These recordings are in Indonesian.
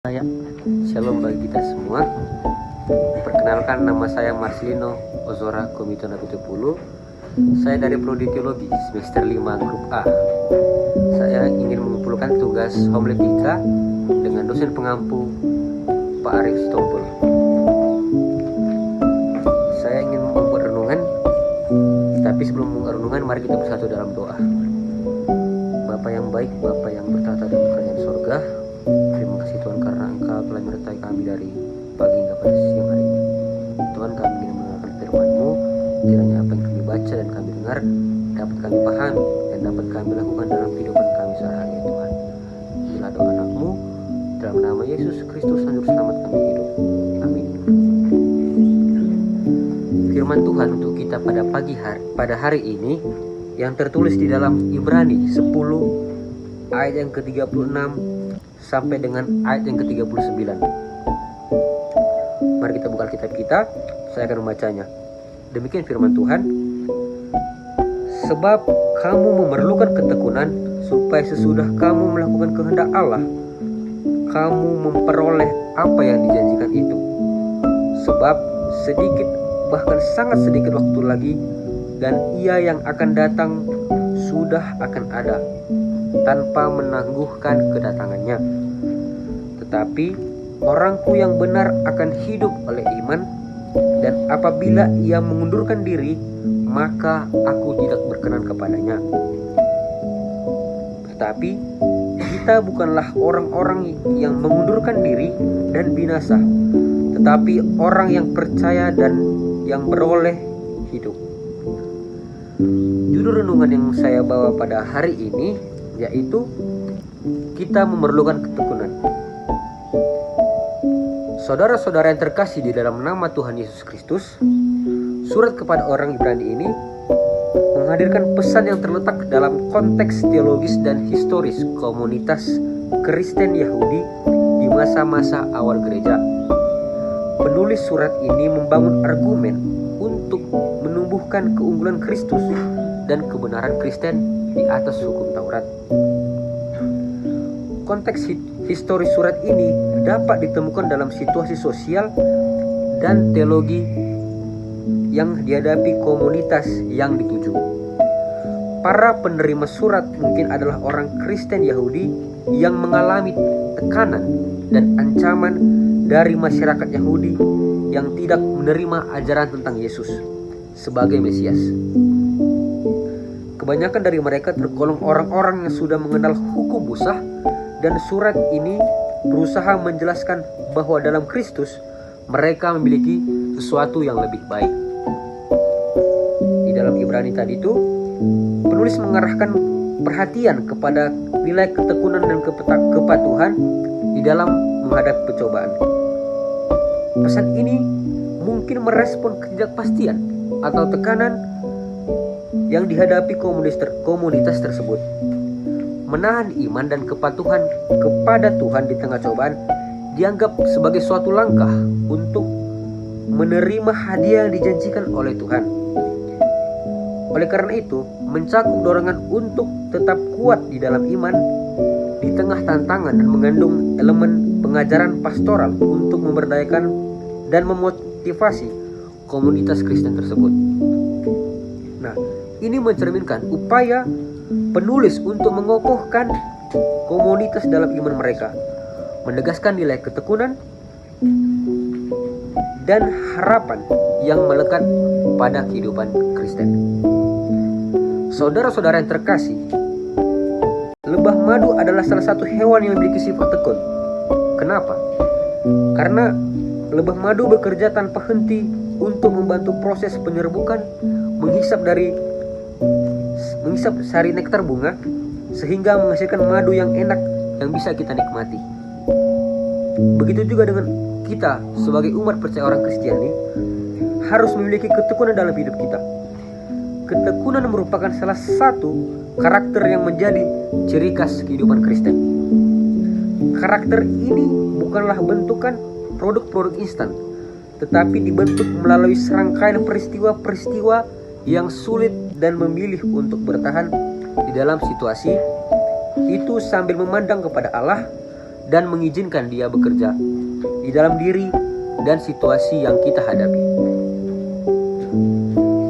Ya, shalom bagi kita semua. Perkenalkan, nama saya Marcelino Ozora Komito Napitepulu. Saya dari Prodi Teologi semester 5 grup A. Saya ingin mengumpulkan tugas homiletika dengan dosen pengampu Pak Arif Sitompul. Saya ingin membuat renungan, tapi sebelum membuat renungan mari kita bersatu dalam doa. Bapa yang baik, Bapa yang bertata di kerajaan sorga, terima kasih Tuhan karena Engkau telah menyertai kami dari pagi hingga pada siang hari ini. Tuhan, kami ingin mendengarkan firman-Mu, kiranya apa yang kami baca dan kami dengar dapat kami pahami dan dapat kami lakukan dalam kehidupan kami sehari-hari ya Tuhan. Inilah doa anak-Mu, dalam nama Yesus Kristus dan Juru Selamat kami hidup. Amin. Firman Tuhan untuk kita pada hari ini yang tertulis di dalam Ibrani 10 ayat yang ke-36 sampai dengan ayat yang ke-39. Mari kita buka kitab kita, saya akan membacanya. Demikian firman Tuhan. Sebab kamu memerlukan ketekunan, supaya sesudah kamu melakukan kehendak Allah, kamu memperoleh apa yang dijanjikan itu. Sebab sedikit, bahkan sangat sedikit waktu lagi, dan Ia yang akan datang sudah akan ada, tanpa menangguhkan kedatangannya. Tetapi orangku yang benar akan hidup oleh iman, dan apabila ia mengundurkan diri, maka aku tidak berkenan kepadanya. Tetapi kita bukanlah orang-orang yang mengundurkan diri dan binasa, tetapi orang yang percaya dan yang beroleh hidup. Judul renungan yang saya bawa pada hari ini yaitu kita memerlukan ketekunan. Saudara-saudara yang terkasih di dalam nama Tuhan Yesus Kristus, surat kepada orang Ibrani ini menghadirkan pesan yang terletak dalam konteks teologis dan historis komunitas Kristen Yahudi di masa-masa awal gereja. Penulis surat ini membangun argumen untuk menumbuhkan keunggulan Kristus dan kebenaran Kristen di atas hukum Taurat. Konteks historis surat ini dapat ditemukan dalam situasi sosial dan teologi yang dihadapi komunitas yang dituju. Para penerima surat mungkin adalah orang Kristen Yahudi yang mengalami tekanan dan ancaman dari masyarakat Yahudi yang tidak menerima ajaran tentang Yesus sebagai Mesias. Kebanyakan dari mereka tergolong orang-orang yang sudah mengenal hukum Musa, dan surat ini berusaha menjelaskan bahwa dalam Kristus mereka memiliki sesuatu yang lebih baik. Di dalam Ibrani tadi itu, penulis mengarahkan perhatian kepada nilai ketekunan dan kepatuhan di dalam menghadapi percobaan. Pesan ini mungkin merespon ketidakpastian atau tekanan yang dihadapi komunitas tersebut. Menahan iman dan kepatuhan kepada Tuhan di tengah cobaan dianggap sebagai suatu langkah untuk menerima hadiah yang dijanjikan oleh Tuhan. Oleh karena itu, mencakup dorongan untuk tetap kuat di dalam iman di tengah tantangan dan mengandung elemen pengajaran pastoral untuk memberdayakan dan memotivasi komunitas Kristen tersebut. Nah, ini mencerminkan upaya penulis untuk mengokohkan komunitas dalam iman mereka, menegaskan nilai ketekunan dan harapan yang melekat pada kehidupan Kristen. Saudara-saudara yang terkasih, lebah madu adalah salah satu hewan yang memiliki sifat tekun. Kenapa? Karena lebah madu bekerja tanpa henti untuk membantu proses penyerbukan, menghisap sari nektar bunga sehingga menghasilkan madu yang enak yang bisa kita nikmati. Begitu juga dengan kita sebagai umat percaya orang Kristiani harus memiliki ketekunan dalam hidup kita. Ketekunan merupakan salah satu karakter yang menjadi ciri khas kehidupan Kristen. Karakter ini bukanlah bentukan produk-produk instan, tetapi dibentuk melalui serangkaian peristiwa-peristiwa yang sulit dan memilih untuk bertahan di dalam situasi itu sambil memandang kepada Allah dan mengizinkan Dia bekerja di dalam diri dan situasi yang kita hadapi.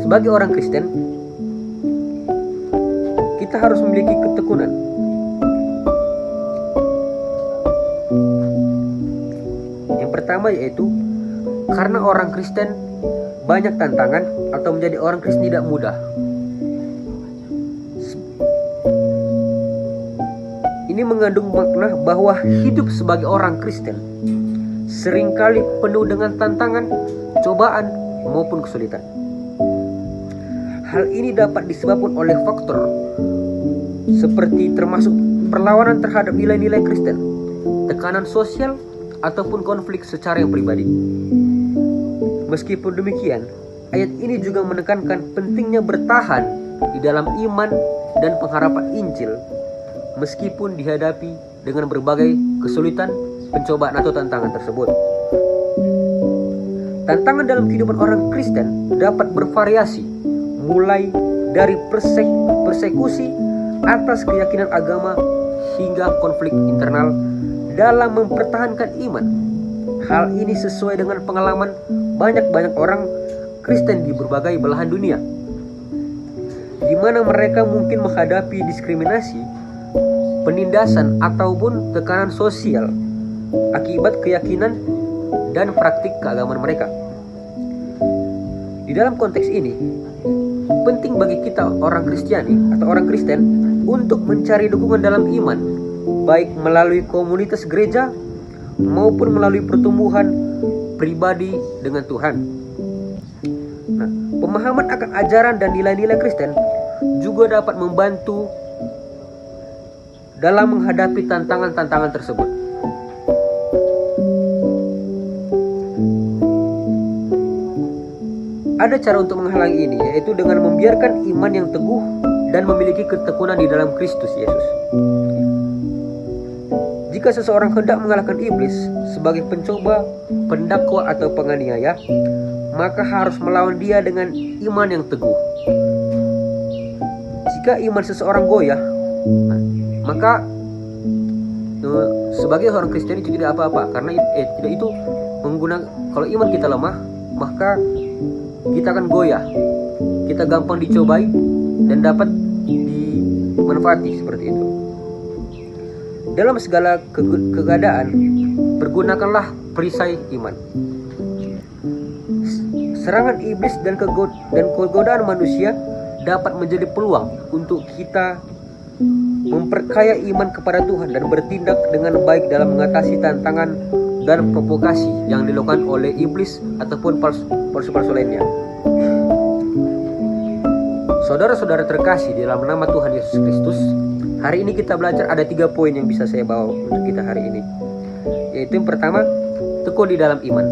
Sebagai orang Kristen, kita harus memiliki ketekunan. Yang pertama yaitu karena orang Kristen banyak tantangan atau menjadi orang Kristen tidak mudah. Ini mengandung makna bahwa hidup sebagai orang Kristen seringkali penuh dengan tantangan, cobaan, maupun kesulitan. Hal ini dapat disebabkan oleh faktor seperti termasuk perlawanan terhadap nilai-nilai Kristen, tekanan sosial, ataupun konflik secara yang pribadi. Meskipun demikian, ayat ini juga menekankan pentingnya bertahan di dalam iman dan pengharapan Injil meskipun dihadapi dengan berbagai kesulitan, pencobaan atau tantangan tersebut. Tantangan dalam kehidupan orang Kristen dapat bervariasi, mulai dari persekusi atas keyakinan agama hingga konflik internal dalam mempertahankan iman. Hal ini sesuai dengan pengalaman banyak orang Kristen di berbagai belahan dunia, di mana mereka mungkin menghadapi diskriminasi, penindasan ataupun tekanan sosial akibat keyakinan dan praktik keagamaan mereka. Di dalam konteks ini, penting bagi kita orang Kristiani atau orang Kristen untuk mencari dukungan dalam iman, baik melalui komunitas gereja maupun melalui pertumbuhan pribadi dengan Tuhan. Nah, pemahaman akan ajaran dan nilai-nilai Kristen juga dapat membantu dalam menghadapi tantangan-tantangan tersebut. Ada cara untuk menghalangi ini, yaitu dengan membiarkan iman yang teguh dan memiliki ketekunan di dalam Kristus Yesus. Jika seseorang hendak mengalahkan iblis sebagai pencoba, pendakwa atau penganiaya, maka harus melawan dia dengan iman yang teguh. Jika iman seseorang goyah, maka sebagai orang Kristen itu tidak apa-apa, karena itu menggunakan, kalau iman kita lemah, maka kita akan goyah, kita gampang dicobai dan dapat dimanfaati seperti itu. Dalam segala keadaan, pergunakanlah perisai iman. Serangan iblis dan kegodaan manusia dapat menjadi peluang untuk kita memperkaya iman kepada Tuhan dan bertindak dengan baik dalam mengatasi tantangan dan provokasi yang dilakukan oleh iblis ataupun palsu-palsu lainnya. Saudara-saudara terkasih dalam nama Tuhan Yesus Kristus, hari ini kita belajar ada 3 poin yang bisa saya bawa untuk kita hari ini. Yaitu yang pertama, tekun di dalam iman.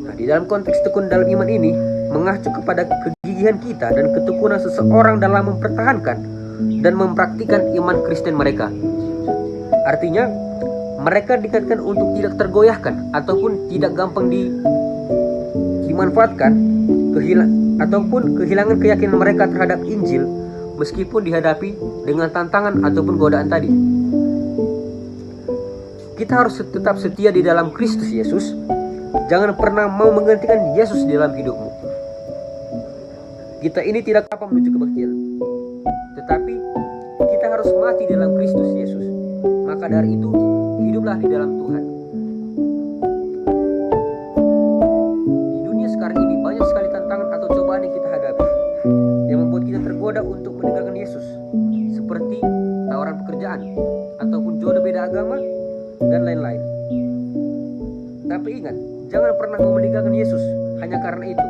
Nah, di dalam konteks tekun dalam iman ini mengacu kepada kegigihan kita dan ketekunan seseorang dalam mempertahankan dan mempraktikkan iman Kristen mereka. Artinya, mereka diingatkan untuk tidak tergoyahkan ataupun tidak gampang dimanfaatkan ataupun kehilangan keyakinan mereka terhadap Injil meskipun dihadapi dengan tantangan ataupun godaan tadi. Kita harus tetap setia di dalam Kristus Yesus. Jangan pernah mau menggantikan Yesus di dalam hidupmu. Kita ini tidak apa menuju kebaktian, tetapi kita harus mati dalam Kristus Yesus. Maka dari itu, hiduplah di dalam Tuhan. Di dunia sekarang ini banyak sekali tantangan atau cobaan yang kita hadapi yang membuat kita tergoda untuk meninggalkan Yesus, seperti tawaran pekerjaan ataupun jodoh beda agama dan lain-lain. Tapi ingat, jangan pernah mau meninggalkan Yesus hanya karena itu,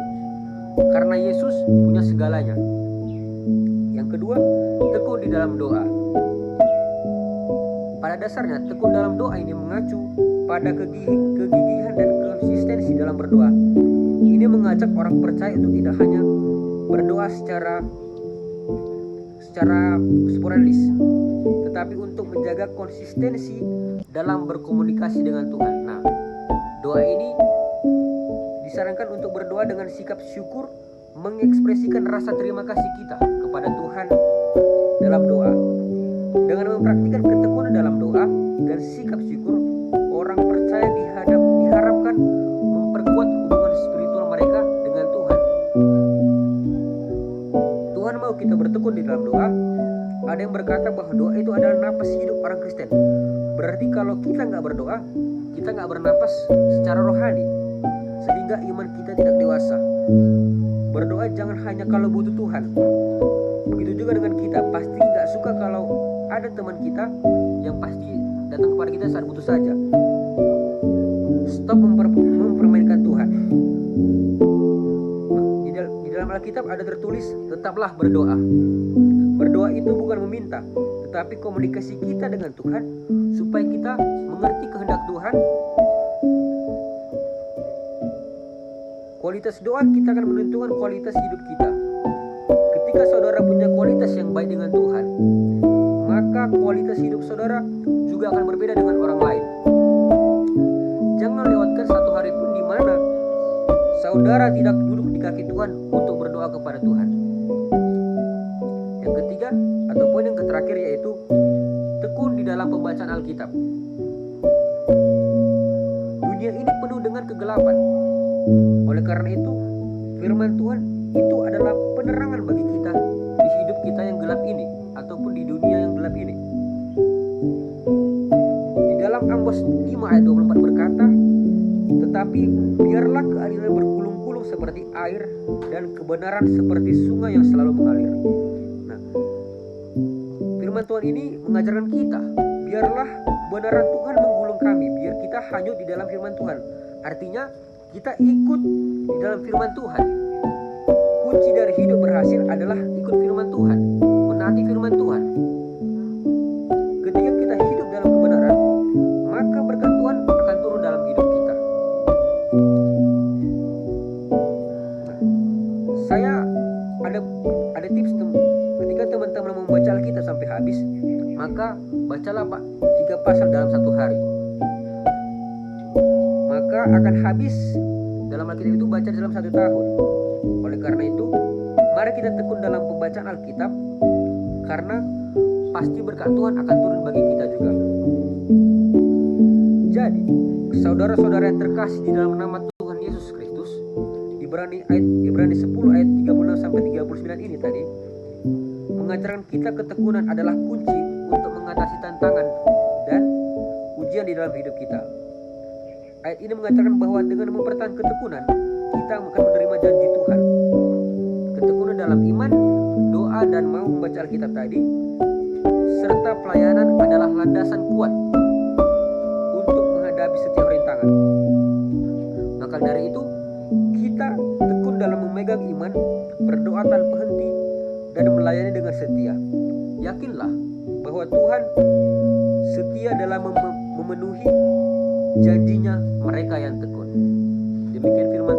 karena Yesus punya segalanya. Yang kedua, tekun di dalam doa. Pada dasarnya, tekun dalam doa ini mengacu pada kegigihan dan konsistensi dalam berdoa. Ini mengajak orang percaya untuk tidak hanya berdoa secara sporadis, tetapi untuk menjaga konsistensi dalam berkomunikasi dengan Tuhan. Nah, doa ini disarankan untuk berdoa dengan sikap syukur, mengekspresikan rasa terima kasih kita kepada Tuhan dalam doa. Dengan mempraktikkan ketekunan dalam doa dan sikap syukur, orang percaya diharapkan memperkuat hubungan spiritual mereka dengan Tuhan. Tuhan mau kita bertekun di dalam doa. Ada yang berkata bahwa doa itu adalah napas hidup orang Kristen. Berarti kalau kita nggak berdoa, kita nggak bernapas secara rohani, sehingga iman kita tidak dewasa. Berdoa jangan hanya kalau butuh Tuhan. Begitu juga dengan kita, pasti nggak suka kalau ada teman kita yang pasti datang kepada kita saat butuh saja. Stop mempermainkan Tuhan. Di dalam Alkitab ada tertulis, tetaplah berdoa. Berdoa itu bukan meminta, tetapi komunikasi kita dengan Tuhan supaya kita mengerti kehendak Tuhan. Kualitas doa kita akan menentukan kualitas hidup kita. Ketika saudara punya kualitas yang baik dengan Tuhan, maka kualitas hidup saudara juga akan berbeda dengan orang lain. Jangan lewatkan satu hari pun di mana saudara tidak duduk di kaki Tuhan untuk berdoa kepada Tuhan. Yang ketiga, atau poin yang terakhir, yaitu tekun di dalam pembacaan Alkitab. Dunia ini penuh dengan kegelapan. Oleh karena itu, firman Tuhan itu adalah penerangan bagi kita di hidup kita yang gelap ini, ataupun di dunia yang gelap ini. Di dalam Amos 5 ayat 24 berkata, tetapi biarlah keadilan bergulung-gulung seperti air dan kebenaran seperti sungai yang selalu mengalir. Nah, firman Tuhan ini mengajarkan kita, biarlah kebenaran Tuhan menggulung kami, biar kita hanyut di dalam firman Tuhan. Artinya kita ikut di dalam firman Tuhan. Kunci dari hidup berhasil adalah ikut firman Tuhan, menaati firman Tuhan. Ketika kita hidup dalam kebenaran, maka berkat Tuhan akan turun dalam hidup kita. Saya ada tips ketika teman-teman membaca Alkitab sampai habis, maka bacalah 3 pasal dalam satu hari. Maka akan habis dalam Alkitab itu baca dalam 1 tahun. Oleh karena itu, mari kita tekun dalam pembacaan Alkitab, karena pasti berkat Tuhan akan turun bagi kita juga. Jadi, saudara-saudara yang terkasih di dalam nama Tuhan Yesus Kristus, Ibrani 10 ayat 36 sampai 39 ini tadi mengajarkan kita ketekunan adalah kunci untuk mengatasi tantangan dan ujian di dalam hidup kita. Ayat ini mengajarkan bahwa dengan mempertahankan ketekunan, kita akan menerima janji Tuhan. Ketekunan dalam iman, doa, dan mau membaca Alkitab tadi, serta pelayanan adalah landasan kuat untuk menghadapi setiap rintangan. Maka dari itu, kita tekun dalam memegang iman, berdoa tanpa henti, dan melayani dengan setia. Yakinlah bahwa Tuhan setia dalam memenuhi janjinya mereka yang tekun. Demikian firman